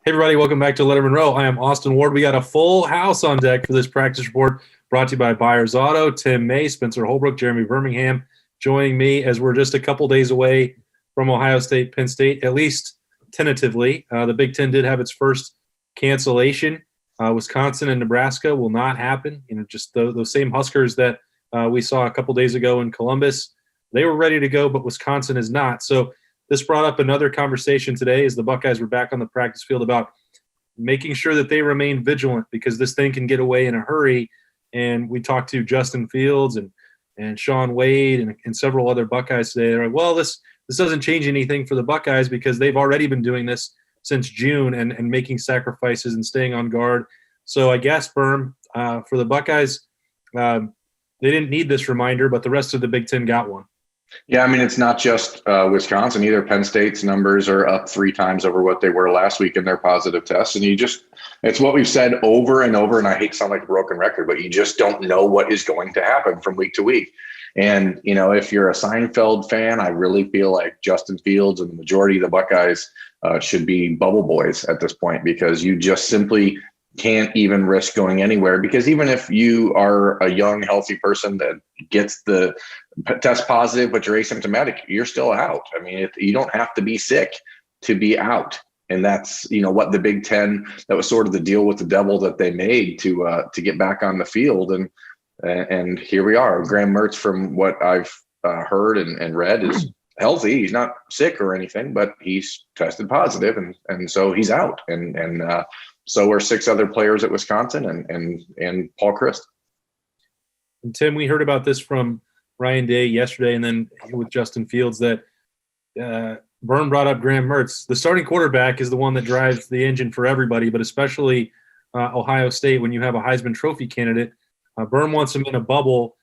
Hey, everybody, welcome back to Lettermen Row. I am Austin Ward. We got a full house on deck for this practice report brought to you by Byers Auto. Tim May, Spencer Holbrook, Jeremy Birmingham joining me as we're just a couple days away from Ohio State, Penn State, at least tentatively. The Big Ten did have its first cancellation. Wisconsin and Nebraska will not happen. Just those same Huskers that we saw a couple days ago in Columbus. They were ready to go, but Wisconsin is not. So this brought up another conversation today as the Buckeyes were back on the practice field about making sure that they remain vigilant because this thing can get away in a hurry. And we talked to Justin Fields and Sean Wade and several other Buckeyes today. They're like, well, this doesn't change anything for the Buckeyes because they've already been doing this since June and making sacrifices and staying on guard. So I guess, Berm, for the Buckeyes, they didn't need this reminder, but the rest of the Big Ten got one. Yeah, I mean, it's not just Wisconsin either. Penn State's numbers are up 3 times over what they were last week in their positive tests. And it's what we've said over and over, and I hate to sound like a broken record, but you just don't know what is going to happen from week to week. And, if you're a Seinfeld fan, I really feel like Justin Fields and the majority of the Buckeyes should be bubble boys at this point because you just simply can't even risk going anywhere, because even if you are a young, healthy person that gets the test positive, but you're asymptomatic, you're still out. I mean, you don't have to be sick to be out. And that's, what the Big Ten, that was sort of the deal with the devil that they made to get back on the field. And here we are. Graham Mertz, from what I've heard and read, is healthy. He's not sick or anything, but he's tested positive. And so he's out. And so are 6 other players at Wisconsin and Paul Chryst. And Tim, we heard about this from Ryan Day yesterday, and then with Justin Fields that Vern brought up Graham Mertz. The starting quarterback is the one that drives the engine for everybody, but especially Ohio State when you have a Heisman Trophy candidate. Vern wants him in a bubble.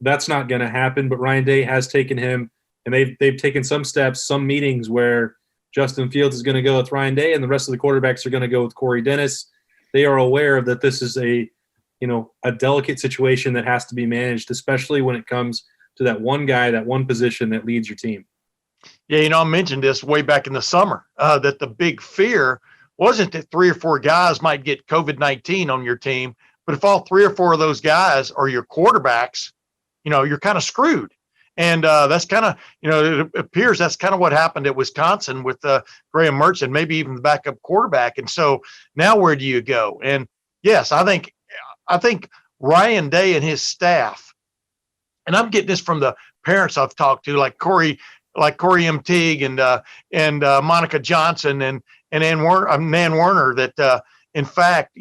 That's not going to happen, but Ryan Day has taken him, and they've taken some steps, some meetings where Justin Fields is going to go with Ryan Day, and the rest of the quarterbacks are going to go with Corey Dennis. They are aware that this is a delicate situation that has to be managed, especially when it comes to that one guy, that one position that leads your team. Yeah, I mentioned this way back in the summer, that the big fear wasn't that 3 or 4 guys might get COVID-19 on your team, but if all 3 or 4 of those guys are your quarterbacks, you're kind of screwed. And that's kind of, it appears that's kind of what happened at Wisconsin with Graham Mertz and maybe even the backup quarterback. And so now where do you go? And yes, I think Ryan Day and his staff, and I'm getting this from the parents I've talked to, like Corey M. Teague and Monica Johnson and Nan Werner, that in fact,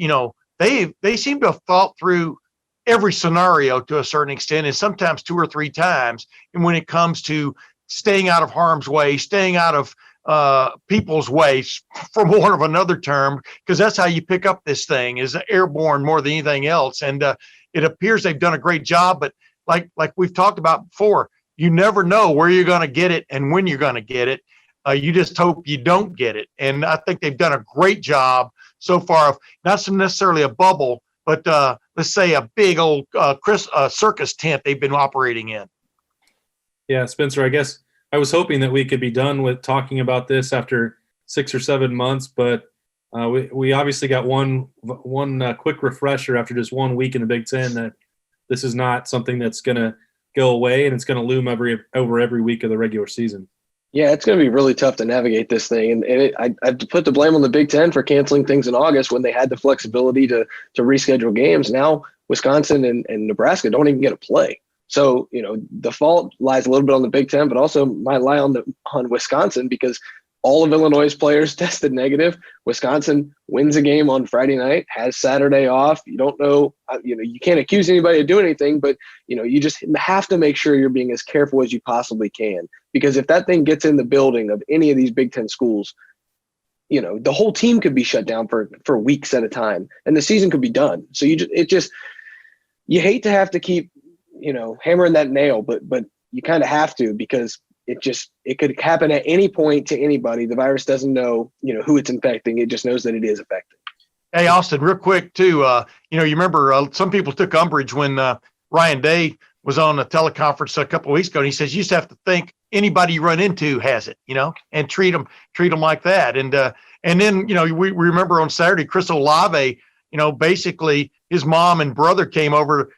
they seem to have thought through every scenario to a certain extent, and sometimes 2 or 3 times. And when it comes to staying out of harm's way, staying out of people's way, for more of another term, because that's how you pick up this thing, is airborne more than anything else. And it appears they've done a great job, but like we've talked about before, you never know where you're going to get it and when you're going to get it. You just hope you don't get it. And I think they've done a great job so far of not necessarily a bubble, but let's say a big old circus tent they've been operating in. Yeah, Spencer, I guess I was hoping that we could be done with talking about this after 6 or 7 months, but we obviously got one quick refresher after just 1 week in the Big Ten that this is not something that's going to go away, and it's going to loom over every week of the regular season. Yeah, it's going to be really tough to navigate this thing. And I put the blame on the Big Ten for canceling things in August when they had the flexibility to reschedule games. Now Wisconsin and Nebraska don't even get to play. So, the fault lies a little bit on the Big Ten, but also might lie on Wisconsin, because all of Illinois' players tested negative. Wisconsin wins a game on Friday night, has Saturday off. You don't know, you can't accuse anybody of doing anything, but, you just have to make sure you're being as careful as you possibly can. Because if that thing gets in the building of any of these Big Ten schools, the whole team could be shut down for weeks at a time, and the season could be done. So you hate to have to keep, hammering that nail, but you kind of have to, because it could happen at any point to anybody. The virus doesn't know, who it's infecting. It just knows that it is affecting. Hey, Austin, real quick too. You remember some people took umbrage when Ryan Day was on a teleconference a couple of weeks ago, and he says you just have to think anybody you run into has it, and treat them like that. And then, we remember on Saturday, Chris Olave, basically his mom and brother came over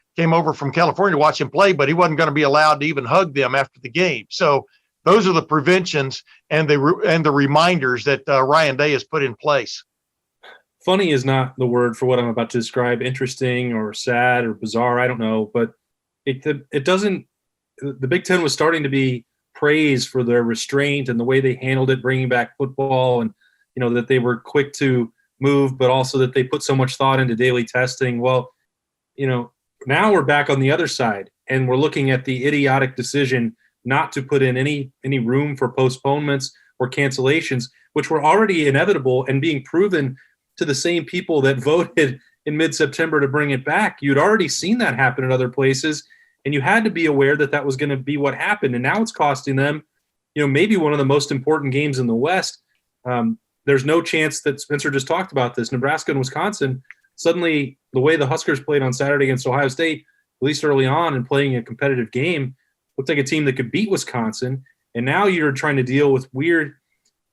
from California to watch him play, but he wasn't going to be allowed to even hug them after the game. So those are the preventions and the reminders that Ryan Day has put in place. Funny is not the word for what I'm about to describe. Interesting or sad or bizarre, I don't know, but it doesn't. The Big Ten was starting to be praised for their restraint and the way they handled it, bringing back football, and that they were quick to move, but also that they put so much thought into daily testing. Well, now we're back on the other side, and we're looking at the idiotic decision not to put in any room for postponements or cancellations, which were already inevitable and being proven to the same people that voted in mid-September to bring it back. You'd already seen that happen at other places, and you had to be aware that that was going to be what happened. And now it's costing them, maybe one of the most important games in the West. There's no chance that Spencer just talked about this. Nebraska and Wisconsin, suddenly the way the Huskers played on Saturday against Ohio State, at least early on and playing a competitive game, looked like a team that could beat Wisconsin. And now you're trying to deal with weird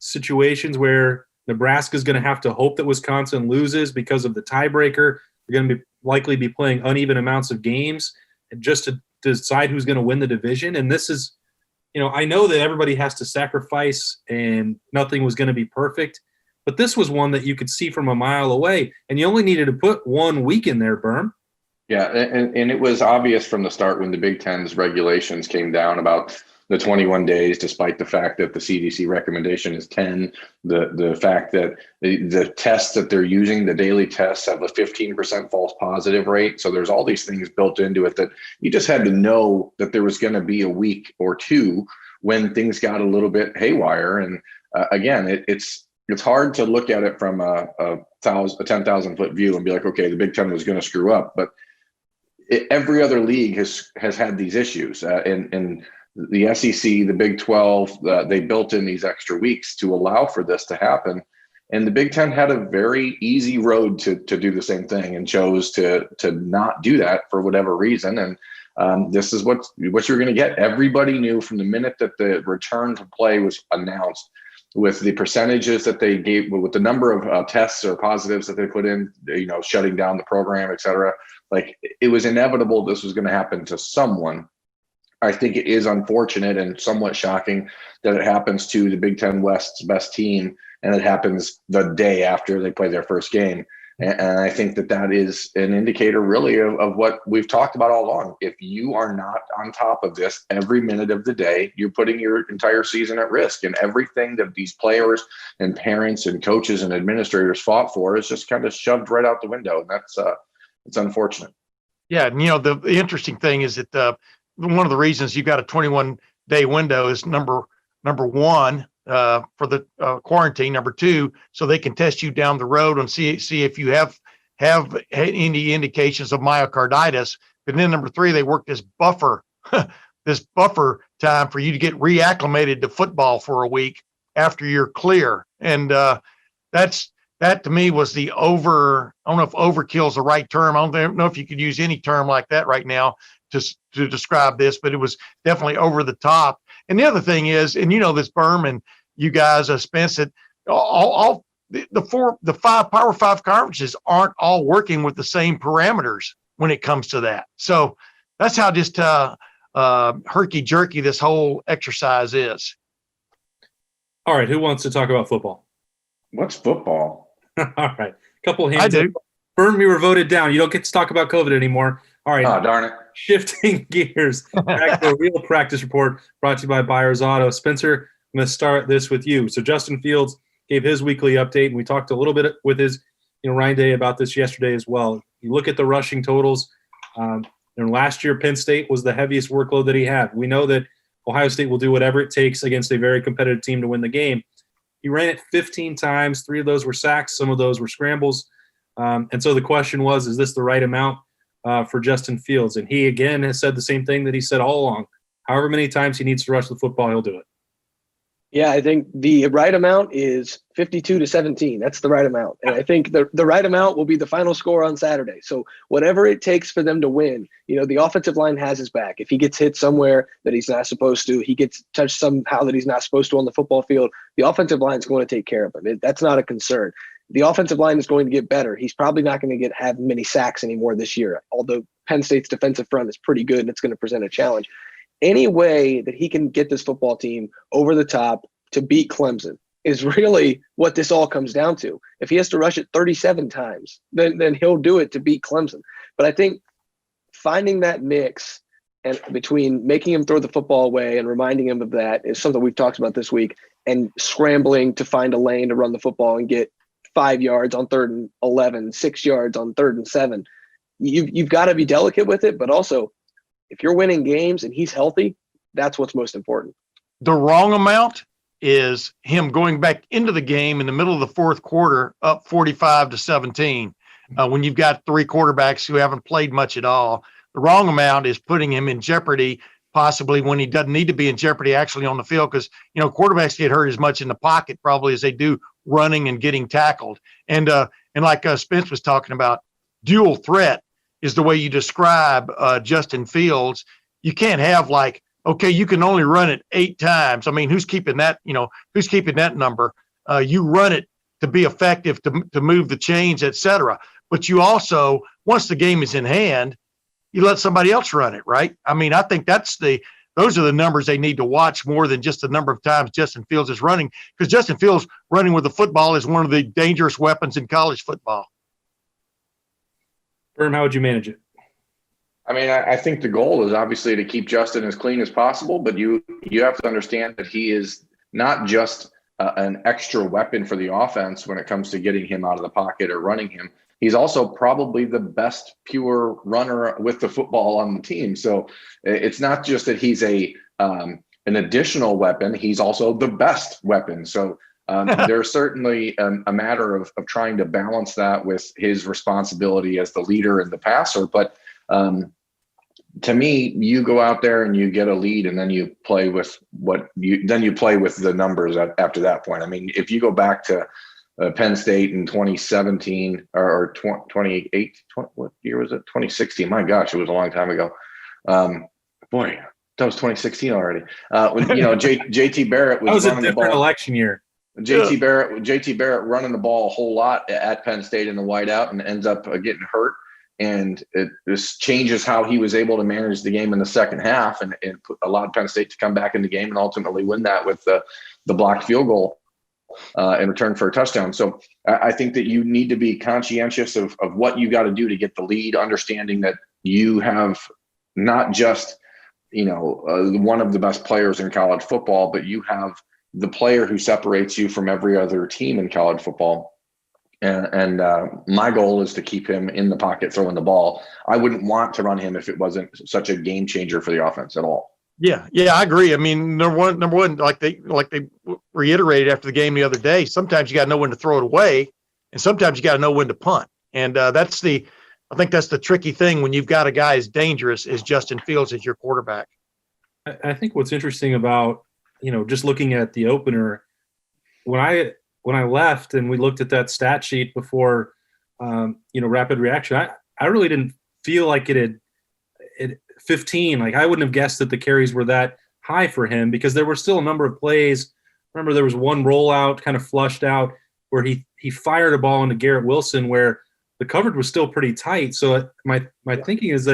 situations where Nebraska is going to have to hope that Wisconsin loses because of the tiebreaker. They're going to likely be playing uneven amounts of games just to decide who's going to win the division. And this is, I know that everybody has to sacrifice and nothing was going to be perfect, but this was one that you could see from a mile away, and you only needed to put 1 week in there, Berm. Yeah, and it was obvious from the start when the Big Ten's regulations came down about the 21 days, despite the fact that the CDC recommendation is 10, the fact that the tests that they're using, the daily tests, have a 15% false positive rate. So there's all these things built into it that you just had to know that there was going to be a week or two when things got a little bit haywire. And again, it's hard to look at it from a 10,000 foot view and be like, okay, the Big Ten was going to screw up, but every other league has had these issues, and the SEC, the Big 12, they built in these extra weeks to allow for this to happen. And the Big Ten had a very easy road to do the same thing and chose to not do that for whatever reason. And this is what you're going to get. Everybody knew from the minute that the return to play was announced, with the percentages that they gave, with the number of tests or positives that they put in, shutting down the program, et cetera. Like, it was inevitable this was going to happen to someone. I think it is unfortunate and somewhat shocking that it happens to the Big Ten West's best team, and it happens the day after they play their first game. And I think that is an indicator really of what we've talked about all along. If you are not on top of this every minute of the day, you're putting your entire season at risk. And everything that these players and parents and coaches and administrators fought for is just kind of shoved right out the window. And that's it's unfortunate. Yeah. And, the interesting thing is that one of the reasons you've got a 21-day window is number one, for the quarantine, number two, so they can test you down the road and see if you have any indications of myocarditis. But then number three, they work this buffer time for you to get reacclimated to football for a week after you're clear. And that to me was the I don't know if overkill is the right term. I don't know if you could use any term like that right now to describe this, but it was definitely over the top. And the other thing is, and this, Berm, and you guys, Spence, that all the five Power Five conferences aren't all working with the same parameters when it comes to that. So that's how just herky jerky this whole exercise is. All right, who wants to talk about football? What's football? All right, couple of hands. I do. Berm, you were voted down. You don't get to talk about COVID anymore. All right. Oh, darn it. Shifting gears back to a real practice report brought to you by Byers Auto. Spencer, I'm going to start this with you. So Justin Fields gave his weekly update, and we talked a little bit with his, Ryan Day about this yesterday as well. You look at the rushing totals. And last year, Penn State was the heaviest workload that he had. We know that Ohio State will do whatever it takes against a very competitive team to win the game. He ran it 15 times. 3 of those were sacks. Some of those were scrambles. And so the question was, is this the right amount for Justin Fields? And he, again, has said the same thing that he said all along. However many times he needs to rush the football, he'll do it. Yeah, I think the right amount is 52-17. That's the right amount. And I think the right amount will be the final score on Saturday. So whatever it takes for them to win, the offensive line has his back. If he gets hit somewhere that he's not supposed to, he gets touched somehow that he's not supposed to on the football field, the offensive line is going to take care of him. That's not a concern. The offensive line is going to get better. He's probably not going to have many sacks anymore this year, although Penn State's defensive front is pretty good and it's going to present a challenge. Any way that he can get this football team over the top to beat Clemson is really what this all comes down to. If he has to rush it 37 times, then he'll do it to beat Clemson. But I think finding that mix and between making him throw the football away and reminding him of that is something we've talked about this week, and scrambling to find a lane to run the football and get 5 yards on 3rd and 11, 6 yards on 3rd and 7. You've got to be delicate with it, but also if you're winning games and he's healthy, that's what's most important. The wrong amount is him going back into the game in the middle of the fourth quarter up 45-17 when you've got 3 quarterbacks who haven't played much at all. The wrong amount is putting him in jeopardy, possibly when he doesn't need to be in jeopardy actually on the field, because, quarterbacks get hurt as much in the pocket probably as they do running and getting tackled. And like Spence was talking about, dual threat is the way you describe Justin Fields. You can't have okay, you can only run it 8 times. I mean, who's keeping that, who's keeping that number? You run it to be effective, to move the chains, et cetera. But you also, once the game is in hand, you let somebody else run it, right? I mean, I think those are the numbers they need to watch more than just the number of times Justin Fields is running, because Justin Fields running with the football is one of the dangerous weapons in college football. Berm, how would you manage it? I mean, I think the goal is obviously to keep Justin as clean as possible, but you have to understand that he is not just an extra weapon for the offense when it comes to getting him out of the pocket or running him. He's also probably the best pure runner with the football on the team. So it's not just that he's an additional weapon. He's also the best weapon. So there's certainly a matter of trying to balance that with his responsibility as the leader and the passer. But to me, you go out there and you get a lead, and then you play with the numbers after that point. I mean, if you go back to Penn State in 2017 or 28, what year was it? 2016. My gosh, it was a long time ago. Boy, that was 2016 already. JT Barrett was that was a different election year. JT Barrett running the ball a whole lot at Penn State in the wideout and ends up getting hurt. And this changes how he was able to manage the game in the second half and allowed Penn State to come back in the game and ultimately win that with the blocked field goal in return for a touchdown. So I think that you need to be conscientious of what you got to do to get the lead, understanding that you have not just, one of the best players in college football, but you have the player who separates you from every other team in college football. And my goal is to keep him in the pocket throwing the ball. I wouldn't want to run him if it wasn't such a game changer for the offense at all. Yeah, I agree. I mean, number one, like they reiterated after the game the other day, sometimes you got to know when to throw it away, and sometimes you got to know when to punt. And I think that's the tricky thing when you've got a guy as dangerous as Justin Fields as your quarterback. I think what's interesting about, just looking at the opener, when I left and we looked at that stat sheet before, rapid reaction, I really didn't feel like it 15. Like I wouldn't have guessed that the carries were that high for him, because there were still a number of plays. Remember, there was one rollout kind of flushed out where he fired a ball into Garrett Wilson where the coverage was still pretty tight. So my thinking is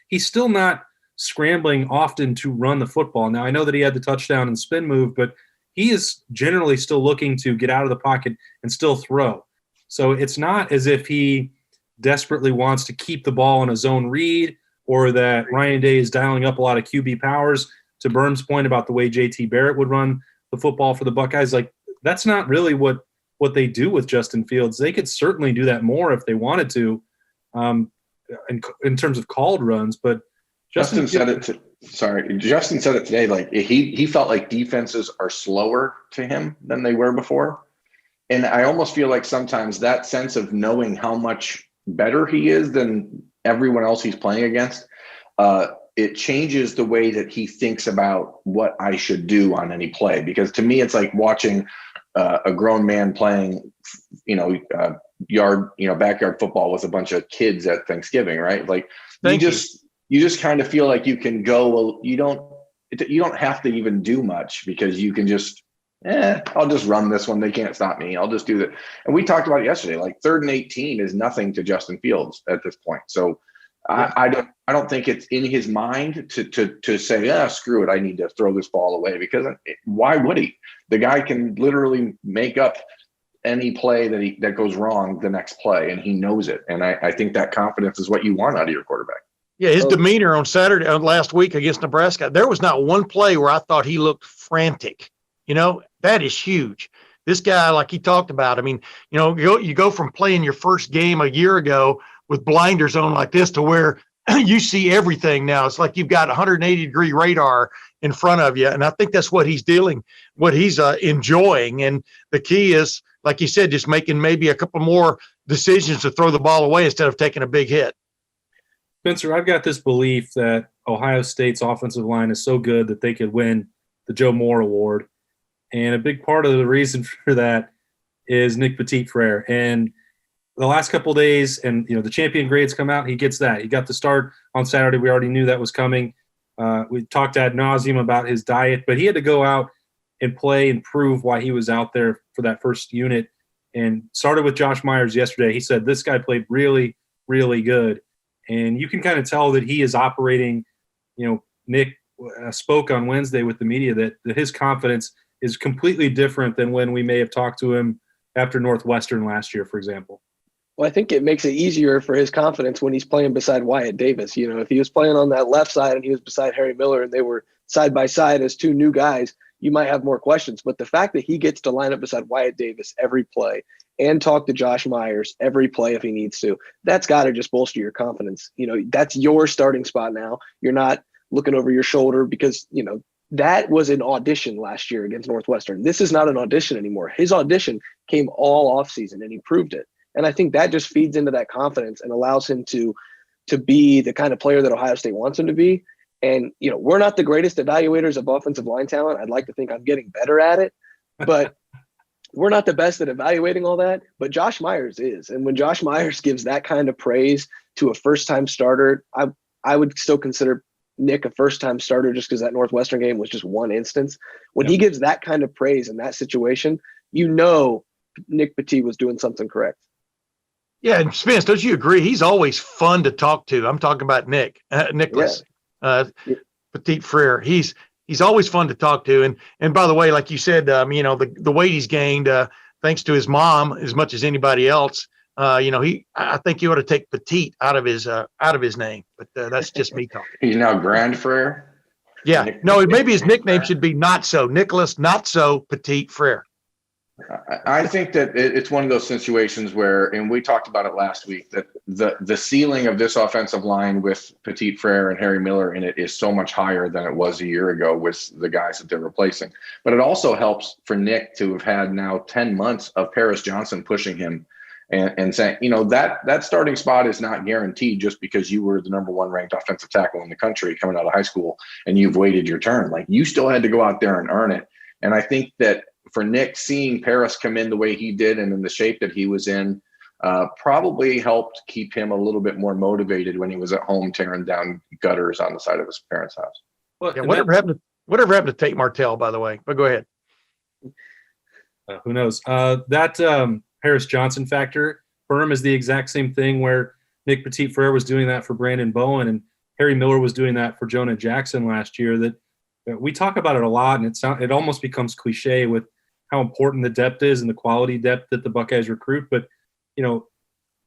he's still not scrambling often to run the football. Now I know that he had the touchdown and spin move, but he is generally still looking to get out of the pocket and still throw. So it's not as if he desperately wants to keep the ball in a zone read, or that Ryan Day is dialing up a lot of QB powers. To Berm's point about the way JT Barrett would run the football for the Buckeyes, like that's not really what they do with Justin Fields. They could certainly do that more if they wanted to, in terms of called runs. But Justin said it today. Like he felt like defenses are slower to him than they were before. And I almost feel like sometimes that sense of knowing how much better he is than everyone else he's playing against it changes the way that he thinks about what I should do on any play. Because to me, it's like watching a grown man playing, backyard football with a bunch of kids at Thanksgiving, right? Like you just kind of feel like you can go, well, you don't have to even do much because you can just, I'll just run this one. They can't stop me. I'll just do that. And we talked about it yesterday, like 3rd and 18 is nothing to Justin Fields at this point. So yeah. I don't think it's in his mind to say, screw it, I need to throw this ball away, because why would he? The guy can literally make up any play that goes wrong the next play, and he knows it. And I think that confidence is what you want out of your quarterback. Yeah, his demeanor on Saturday, last week against Nebraska, there was not one play where I thought he looked frantic. That is huge. This guy, like he talked about, I mean, you go from playing your first game a year ago with blinders on like this to where you see everything now. It's like you've got 180-degree radar in front of you. And I think that's what he's enjoying. And the key is, like you said, just making maybe a couple more decisions to throw the ball away instead of taking a big hit. Spencer, I've got this belief that Ohio State's offensive line is so good that they could win the Joe Moore Award. And a big part of the reason for that is Nick Petit-Frere. And the last couple of days, and the champion grades come out, he gets that. He got the start on Saturday. We already knew that was coming. We talked ad nauseum about his diet, but he had to go out and play and prove why he was out there for that first unit. And started with Josh Myers yesterday. He said this guy played really, really good. And you can kind of tell that he is operating, Nick spoke on Wednesday with the media that his confidence is completely different than when we may have talked to him after Northwestern last year, for example. Well, I think it makes it easier for his confidence when he's playing beside Wyatt Davis. If he was playing on that left side and he was beside Harry Miller and they were side by side as two new guys, you might have more questions. But the fact that he gets to line up beside Wyatt Davis every play and talk to Josh Myers every play if he needs to, that's got to just bolster your confidence. That's your starting spot now. You're not looking over your shoulder because, that was an audition last year against Northwestern. This is not an audition anymore. His audition came all offseason and he proved it. And I think that just feeds into that confidence and allows him to be the kind of player that Ohio State wants him to be. And, we're not the greatest evaluators of offensive line talent. I'd like to think I'm getting better at it, but we're not the best at evaluating all that. But Josh Myers is. And when Josh Myers gives that kind of praise to a first-time starter, I would still consider Nick a first-time starter just because that Northwestern game was just one instance. When he gives that kind of praise in that situation, Nick Petit was doing something correct. Yeah, and Spence, don't you agree? He's always fun to talk to. I'm talking about Nicholas Petit-Frere. He's always fun to talk to. And by the way, like you said, the weight he's gained thanks to his mom as much as anybody else. I think you ought to take Petite out of his name, but that's just me talking. He's now Grand Frere. Yeah, no, maybe his nickname should be Nicholas Not So Petit-Frere. I think that it's one of those situations where, and we talked about it last week, that the ceiling of this offensive line with Petit-Frere and Harry Miller in it is so much higher than it was a year ago with the guys that they're replacing. But it also helps for Nick to have had now 10 months of Paris Johnson pushing him and saying, that starting spot is not guaranteed just because you were the number 1 ranked offensive tackle in the country coming out of high school and you've waited your turn. Like, you still had to go out there and earn it. And I think that for Nick, seeing Paris come in the way he did and in the shape that he was in probably helped keep him a little bit more motivated when he was at home tearing down gutters on the side of his parents' house. Well, yeah, whatever happened to Tate Martell, by the way? But go ahead. Who knows? Paris Johnson factor for him is the exact same thing where Nick Petit-Frere was doing that for Brandon Bowen and Harry Miller was doing that for Jonah Jackson last year. That we talk about it a lot, and it almost becomes cliche with how important the depth is and the quality depth that the Buckeyes recruit. But,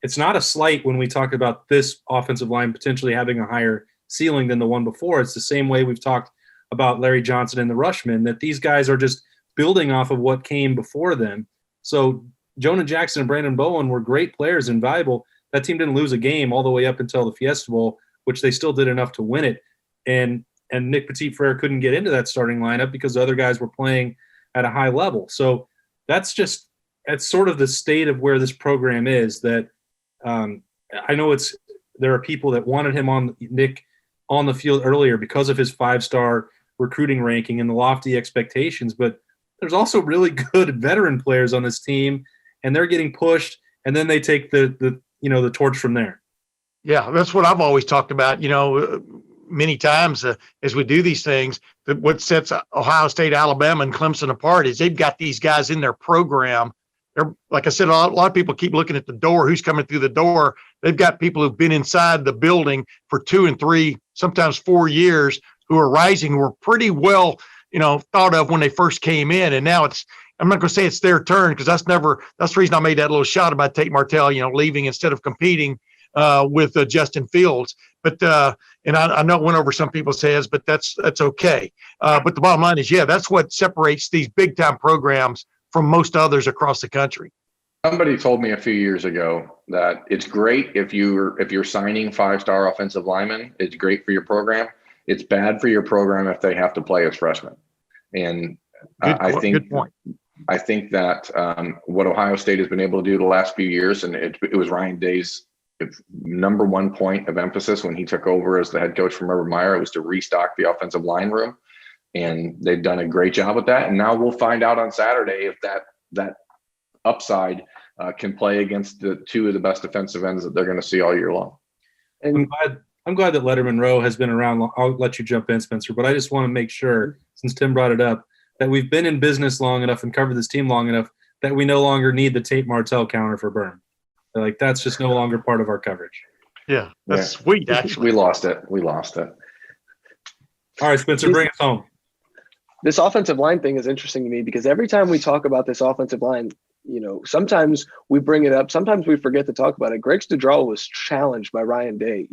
it's not a slight when we talk about this offensive line potentially having a higher ceiling than the one before. It's the same way we've talked about Larry Johnson and the Rushmen, that these guys are just building off of what came before them. So Jonah Jackson and Brandon Bowen were great players and valuable. That team didn't lose a game all the way up until the Fiesta Bowl, which they still did enough to win it. And Nick Petit-Frere couldn't get into that starting lineup because the other guys were playing at a high level. So that's sort of the state of where this program is. That I know there are people that wanted him on on the field earlier because of his 5-star recruiting ranking and the lofty expectations. But there's also really good veteran players on this team, and they're getting pushed, and then they take the torch from there. Yeah, that's what I've always talked about, many times as we do these things, that what sets Ohio State, Alabama, and Clemson apart is they've got these guys in their program. They're, like I said, a lot of people keep looking at the door, who's coming through the door. They've got people who've been inside the building for 2 and 3, sometimes 4 years, who are rising, who are pretty well, thought of when they first came in. And now I'm not going to say it's their turn, because that's the reason I made that little shot about Tate Martell, leaving instead of competing with Justin Fields. But and I know it went over some people's heads, but that's okay. But the bottom line is, that's what separates these big time programs from most others across the country. Somebody told me a few years ago that it's great if you're signing 5-star offensive linemen. It's great for your program. It's bad for your program if they have to play as freshmen. And Good point. I think that what Ohio State has been able to do the last few years, and it was Ryan Day's number one point of emphasis when he took over as the head coach from Urban Meyer, was to restock the offensive line room. And they've done a great job with that. And now we'll find out on Saturday if that upside can play against the 2 of the best defensive ends that they're going to see all year long. And I'm glad that Lettermen Row has been around. I'll let you jump in, Spencer, but I just want to make sure, since Tim brought it up, that we've been in business long enough and covered this team long enough that we no longer need the Tate Martell counter for Burn. Like, that's just no longer part of our coverage. Yeah, that's sweet, actually. We lost it. All right, Spencer, bring us home. This offensive line thing is interesting to me because every time we talk about this offensive line, sometimes we bring it up, sometimes we forget to talk about it. Greg Studrawa was challenged by Ryan Day.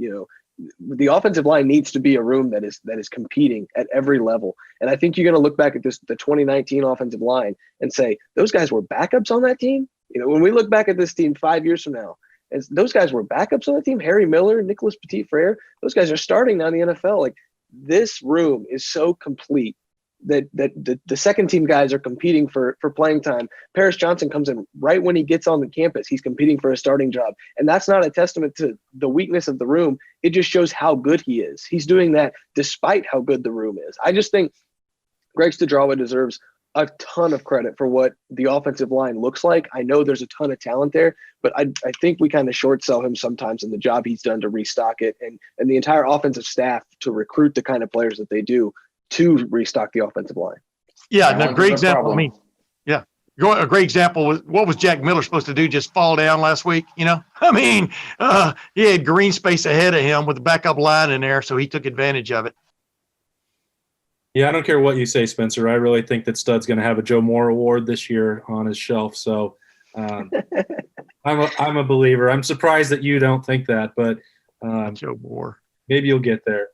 The offensive line needs to be a room that is competing at every level. And I think you're going to look back at the 2019 offensive line and say, those guys were backups on that team. When we look back at this team 5 years from now, and those guys were backups on the team, Harry Miller, Nicholas Petit-Frere, those guys are starting now in the NFL. Like, this room is so complete that the second team guys are competing for playing time. Paris Johnson comes in right when he gets on the campus. He's competing for a starting job. And that's not a testament to the weakness of the room. It just shows how good he is. He's doing that despite how good the room is. I just think Greg Studrawa deserves a ton of credit for what the offensive line looks like. I know there's a ton of talent there, but I think we kind of short sell him sometimes in the job he's done to restock it and the entire offensive staff to recruit the kind of players that they do to restock the offensive line. Yeah, a great example. A great example was, what was Jack Miller supposed to do? Just fall down last week? He had green space ahead of him with the backup line in there, so he took advantage of it. Yeah, I don't care what you say, Spencer. I really think that Stud's going to have a Joe Moore Award this year on his shelf. So I'm a believer. I'm surprised that you don't think that, but Joe Moore. Maybe you'll get there.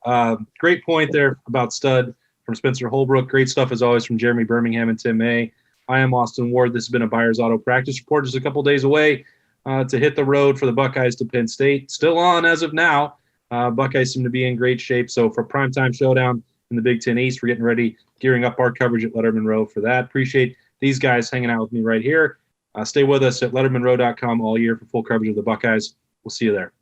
Great point there about Stud from Spencer Holbrook. Great stuff as always from Jeremy Birmingham and Tim May. I am Austin Ward. This has been a Byers Auto practice report. Just a couple days away to hit the road for the Buckeyes to Penn State. Still on as of now. Buckeyes seem to be in great shape. So for primetime showdown in the Big Ten East, we're getting ready, gearing up our coverage at Lettermen Row for that. Appreciate these guys hanging out with me right here. Stay with us at lettermenrow.com all year for full coverage of the Buckeyes. We'll see you there.